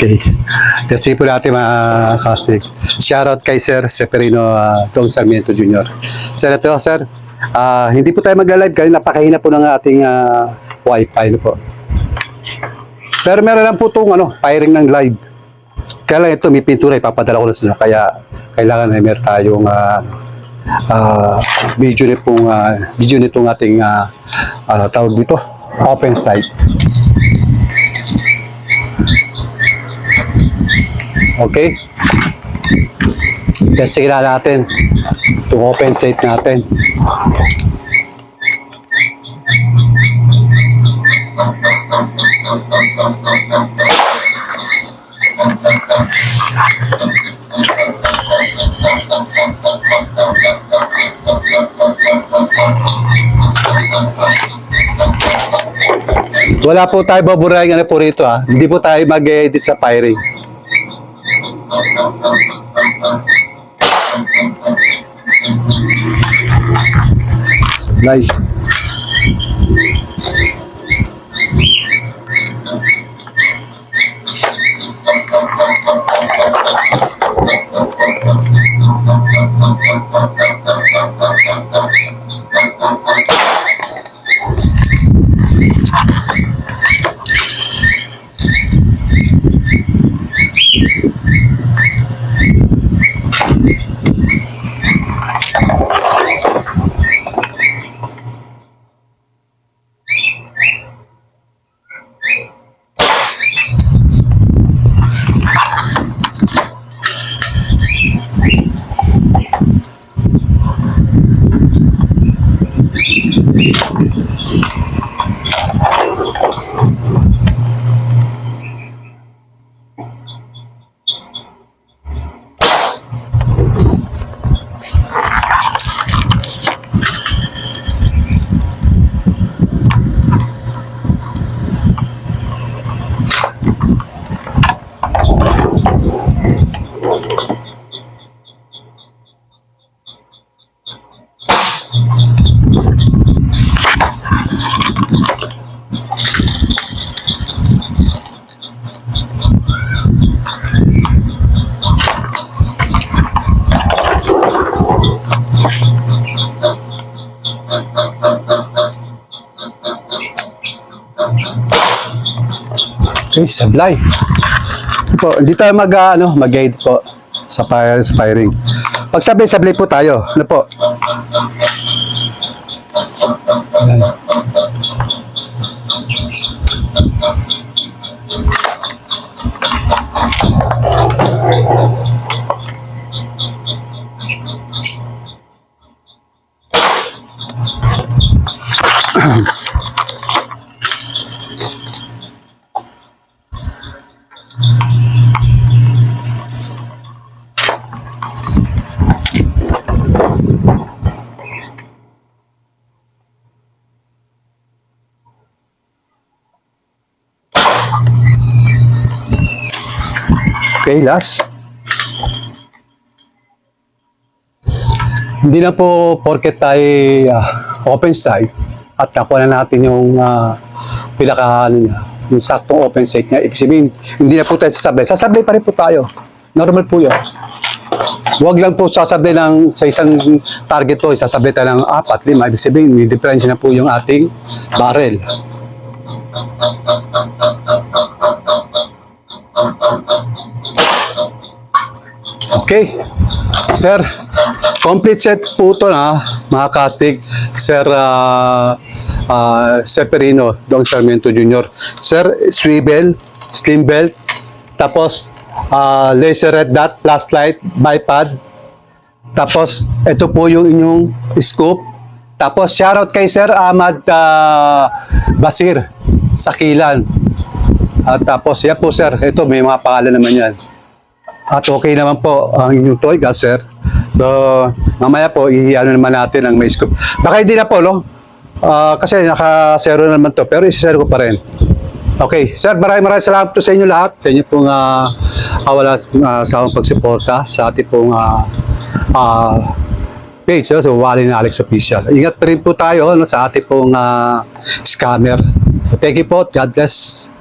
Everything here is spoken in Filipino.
Okay. Testing po natin mga kastig. Shoutout kay Sir Seferino Dong Sarmiento Jr. Sir, ito, sir. Hindi po tayo magla-live kasi napakahina po ng ating wifi no po. Pero meron lang po itong firing ng live. Kaya lang ito, may pintura, ipapadala ko na sa inyo. Kaya kailangan na meron tayong video nitong ating tawag dito, open site. Okay? Testing na natin itong open site natin. Wala po tayo baburahin po rito Hindi po tayo mag-edit sa firing. Live. Okay, sablay. Po, hindi tayo mag-guide po sa firing. Pag sablay po tayo. Ano po? Okay, last. Hindi na po porket tayo open site at nakuha na natin yung yung saktong open site niya. Ibig sabihin, hindi na po tayo sasablay. Sasablay pa rin po tayo. Normal po yun. Huwag lang po sasablay sa isang target po, sasablay tayo ng 4, 5. Ibig sabihin, may difference na po yung ating barrel. Okay. Sir, complete set po ito mga kastig. Sir Seferino Dong Sarmiento Jr. Sir, swivel, slim belt, tapos laser red dot, flashlight, bipod. Tapos, ito po yung inyong scoop. Tapos, shoutout kay Sir Ahmad Basir sa Kilan. At tapos, yan po sir, ito may mga pangalan naman yan. At okay naman po ang inyong toy gas, sir. So, mamaya po, naman natin ang may scoop. Baka hindi na po, no? Kasi naka-zero naman to, pero isi-zero ko pa rin. Okay, sir, maraming salamat po sa inyo lahat. Sa inyo pong wala sa pagsuporta sa ating pong page. So, Wally na Alex Official. Ingat rin po tayo sa ating pong scammer. So, thank you po. God bless.